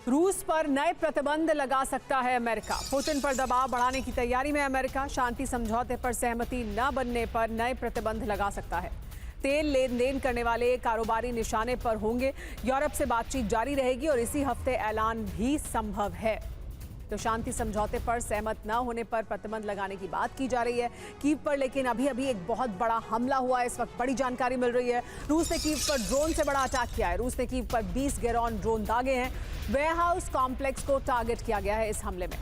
रूस पर नए प्रतिबंध लगा सकता है अमेरिका। पुतिन पर दबाव बढ़ाने की तैयारी में अमेरिका। शांति समझौते पर सहमति न बनने पर नए प्रतिबंध लगा सकता है। तेल लेन देन करने वाले कारोबारी निशाने पर होंगे। यूरोप से बातचीत जारी रहेगी और इसी हफ्ते ऐलान भी संभव है। तो शांति समझौते पर सहमत न होने पर प्रतिबंध लगाने की बात की जा रही है कीव पर। लेकिन अभी एक बहुत बड़ा हमला हुआ है। इस वक्त बड़ी जानकारी मिल रही है। रूस ने कीव पर ड्रोन से बड़ा अटैक किया है। रूस ने कीव पर 20 गेरॉन ड्रोन दागे हैं। वेयरहाउस कॉम्प्लेक्स को टारगेट किया गया है इस हमले में।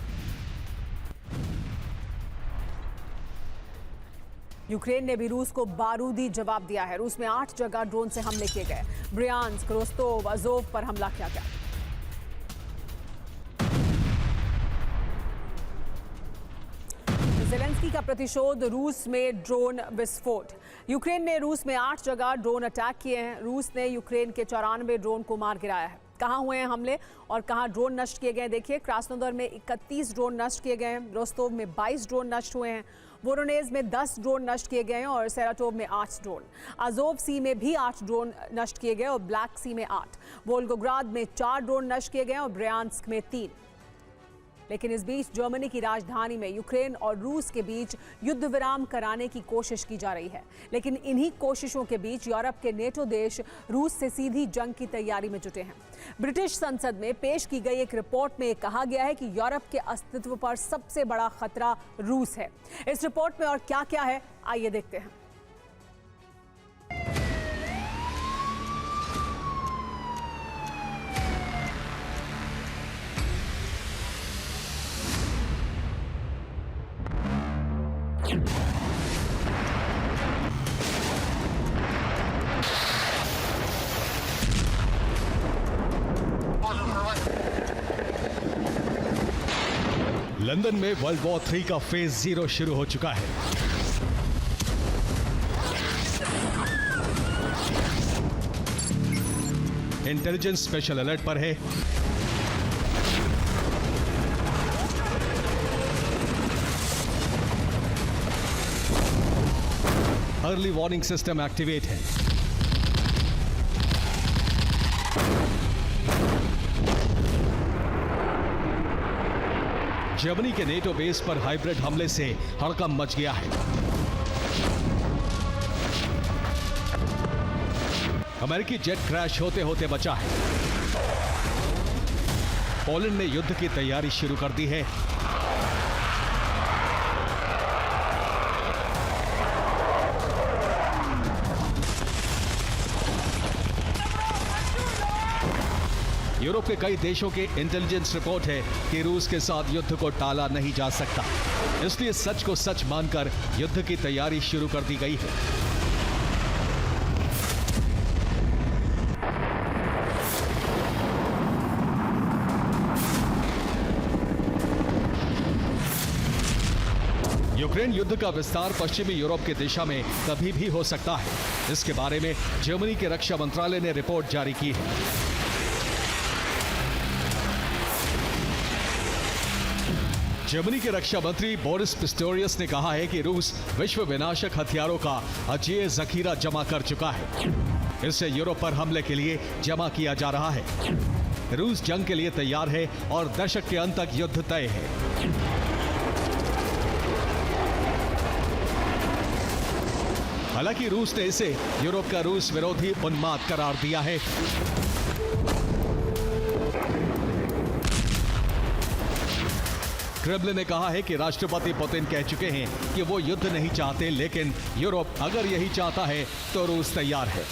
यूक्रेन ने भी रूस को बारूदी जवाब दिया है। रूस में 8 जगह ड्रोन से हमले किए गए। ब्रियांस्क, रोस्तोव, अजोव पर हमला किया गया। ज़ेलेंस्की का प्रतिशोध, रूस में ड्रोन विस्फोट। यूक्रेन ने रूस में 8 जगह ड्रोन अटैक किए हैं। रूस ने यूक्रेन के 94 ड्रोन को मार गिराया है। कहां हुए हैं हमले और कहां ड्रोन नष्ट किए गए, देखिए। क्रास्नोदर में 31 ड्रोन नष्ट किए गए हैं। रोस्तोव में 22 ड्रोन नष्ट हुए हैं। वोरोनेज में 10 ड्रोन नष्ट किए गए हैं और सेराटोव में 8 ड्रोन। अजोव सी में भी 8 ड्रोन नष्ट किए गए और ब्लैक सी में 8। वोल्गोग्राद में 4 ड्रोन नष्ट किए गए और ब्रियांस्क में 3। लेकिन इस बीच जर्मनी की राजधानी में यूक्रेन और रूस के बीच युद्ध विराम कराने की कोशिश की जा रही है। लेकिन इन्हीं कोशिशों के बीच यूरोप के नेटो देश रूस से सीधी जंग की तैयारी में जुटे हैं। ब्रिटिश संसद में पेश की गई एक रिपोर्ट में कहा गया है कि यूरोप के अस्तित्व पर सबसे बड़ा खतरा रूस है। इस रिपोर्ट में और क्या क्या है, आइए देखते हैं। लंदन में वर्ल्ड वॉर 3 का फेज 0 शुरू हो चुका है। इंटेलिजेंस स्पेशल अलर्ट पर है। अर्ली वार्निंग सिस्टम एक्टिवेट है। जर्मनी के नेटो बेस पर हाइब्रिड हमले से हड़कंप मच गया है। अमेरिकी जेट क्रैश होते होते बचा है। पोलैंड ने युद्ध की तैयारी शुरू कर दी है। यूरोप के कई देशों के इंटेलिजेंस रिपोर्ट है कि रूस के साथ युद्ध को टाला नहीं जा सकता, इसलिए सच को सच मानकर युद्ध की तैयारी शुरू कर दी गई है। यूक्रेन युद्ध का विस्तार पश्चिमी यूरोप की दिशा में कभी भी हो सकता है। इसके बारे में जर्मनी के रक्षा मंत्रालय ने रिपोर्ट जारी की है। जर्मनी के रक्षा मंत्री बोरिस पिस्टोरियस ने कहा है कि रूस विश्व विनाशक हथियारों का अजेय जखीरा जमा कर चुका है। इसे यूरोप पर हमले के लिए जमा किया जा रहा है। रूस जंग के लिए तैयार है और दशक के अंत तक युद्ध तय है। हालांकि रूस ने इसे यूरोप का रूस विरोधी उन्माद करार दिया है। क्रेमलिन ने कहा है कि राष्ट्रपति पुतिन कह चुके हैं कि वो युद्ध नहीं चाहते, लेकिन यूरोप अगर यही चाहता है तो रूस तैयार है।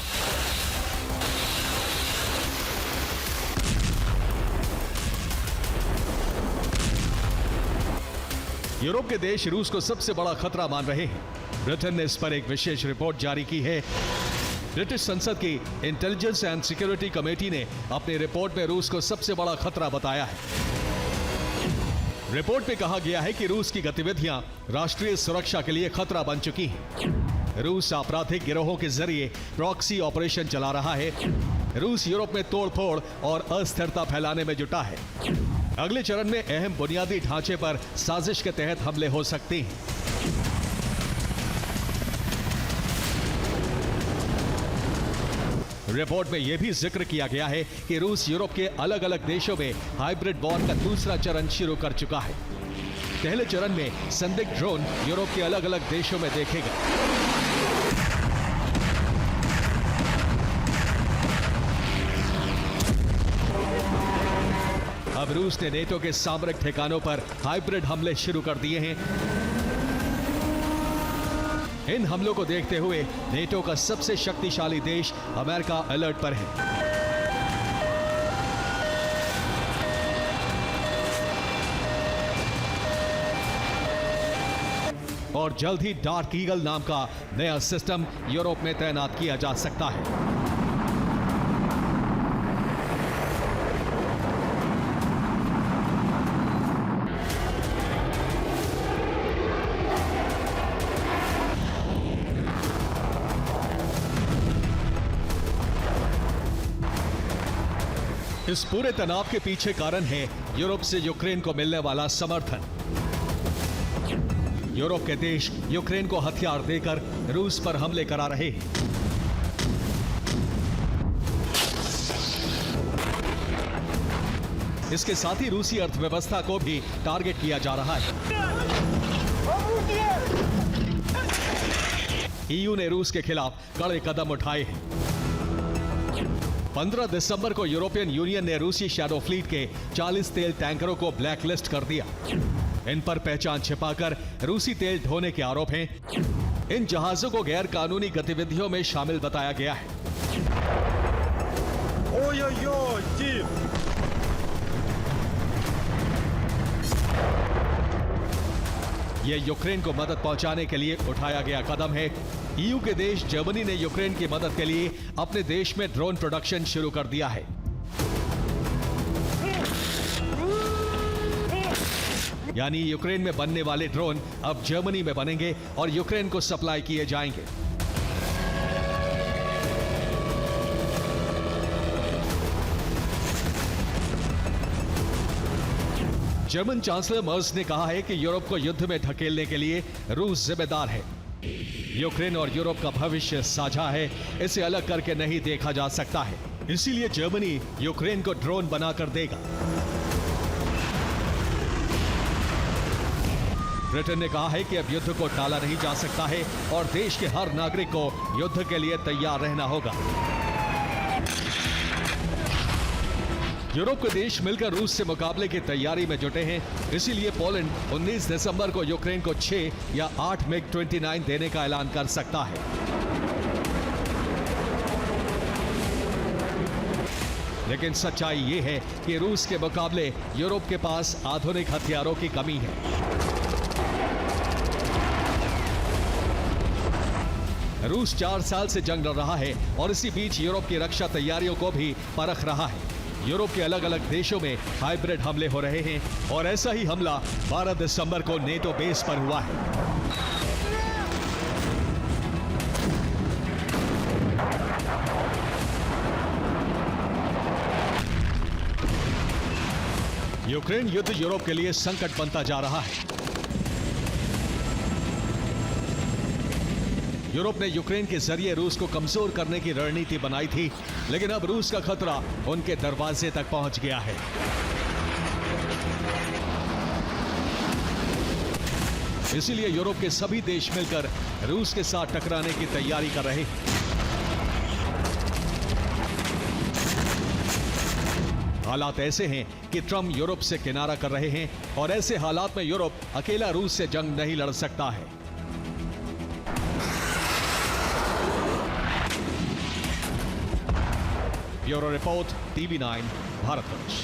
यूरोप के देश रूस को सबसे बड़ा खतरा मान रहे हैं। ब्रिटेन ने इस पर एक विशेष रिपोर्ट जारी की है। ब्रिटिश संसद की इंटेलिजेंस एंड सिक्योरिटी कमेटी ने अपनी रिपोर्ट में रूस को सबसे बड़ा खतरा बताया है। रिपोर्ट में कहा गया है कि रूस की गतिविधियां राष्ट्रीय सुरक्षा के लिए खतरा बन चुकी हैं। रूस आपराधिक गिरोहों के जरिए प्रॉक्सी ऑपरेशन चला रहा है। रूस यूरोप में तोड़फोड़ और अस्थिरता फैलाने में जुटा है। अगले चरण में अहम बुनियादी ढांचे पर साजिश के तहत हमले हो सकते हैं। रिपोर्ट में यह भी जिक्र किया गया है कि रूस यूरोप के अलग अलग देशों में हाइब्रिड वॉर का दूसरा चरण शुरू कर चुका है। पहले चरण में संदिग्ध ड्रोन यूरोप के अलग अलग देशों में देखे गए। अब रूस ने नेटो के सामरिक ठिकानों पर हाइब्रिड हमले शुरू कर दिए हैं। इन हमलों को देखते हुए नेटो का सबसे शक्तिशाली देश अमेरिका अलर्ट पर है। और जल्द ही डार्क ईगल नाम का नया सिस्टम यूरोप में तैनात किया जा सकता है। इस पूरे तनाव के पीछे कारण है यूरोप से यूक्रेन को मिलने वाला समर्थन। यूरोप के देश यूक्रेन को हथियार देकर रूस पर हमले करा रहे हैं। इसके साथ ही रूसी अर्थव्यवस्था को भी टारगेट किया जा रहा है। ईयू ने रूस के खिलाफ कड़े कदम उठाए हैं। 15 दिसंबर को यूरोपियन यूनियन ने रूसी शैडो फ्लीट के 40 तेल टैंकरों को ब्लैकलिस्ट कर दिया। इन पर पहचान छिपाकर रूसी तेल ढोने के आरोप हैं। इन जहाजों को गैर कानूनी गतिविधियों में शामिल बताया गया है। यह यूक्रेन को मदद पहुंचाने के लिए उठाया गया कदम है। ईयू के देश जर्मनी ने यूक्रेन की मदद के लिए अपने देश में ड्रोन प्रोडक्शन शुरू कर दिया है। यानी यूक्रेन में बनने वाले ड्रोन अब जर्मनी में बनेंगे और यूक्रेन को सप्लाई किए जाएंगे। जर्मन चांसलर मर्स ने कहा है कि यूरोप को युद्ध में ढकेलने के लिए रूस जिम्मेदार है। यूक्रेन और यूरोप का भविष्य साझा है, इसे अलग करके नहीं देखा जा सकता है। इसीलिए जर्मनी यूक्रेन को ड्रोन बनाकर देगा। ब्रिटेन ने कहा है कि अब युद्ध को टाला नहीं जा सकता है और देश के हर नागरिक को युद्ध के लिए तैयार रहना होगा। यूरोप के देश मिलकर रूस से मुकाबले की तैयारी में जुटे हैं। इसीलिए पोलैंड 19 दिसंबर को यूक्रेन को 6 या 8 MiG-29 देने का ऐलान कर सकता है। लेकिन सच्चाई ये है कि रूस के मुकाबले यूरोप के पास आधुनिक हथियारों की कमी है। रूस 4 साल से जंग लड़ रहा है और इसी बीच यूरोप की रक्षा तैयारियों को भी परख रहा है। यूरोप के अलग अलग देशों में हाइब्रिड हमले हो रहे हैं और ऐसा ही हमला 12 दिसंबर को नेटो बेस पर हुआ है। यूक्रेन युद्ध यूरोप के लिए संकट बनता जा रहा है। यूरोप ने यूक्रेन के जरिए रूस को कमजोर करने की रणनीति बनाई थी, लेकिन अब रूस का खतरा उनके दरवाजे तक पहुंच गया है। इसीलिए यूरोप के सभी देश मिलकर रूस के साथ टकराने की तैयारी कर रहे हैं। हालात ऐसे हैं कि ट्रंप यूरोप से किनारा कर रहे हैं और ऐसे हालात में यूरोप अकेला रूस से जंग नहीं लड़ सकता है। Bureau report, TV9 Bharatvarsh.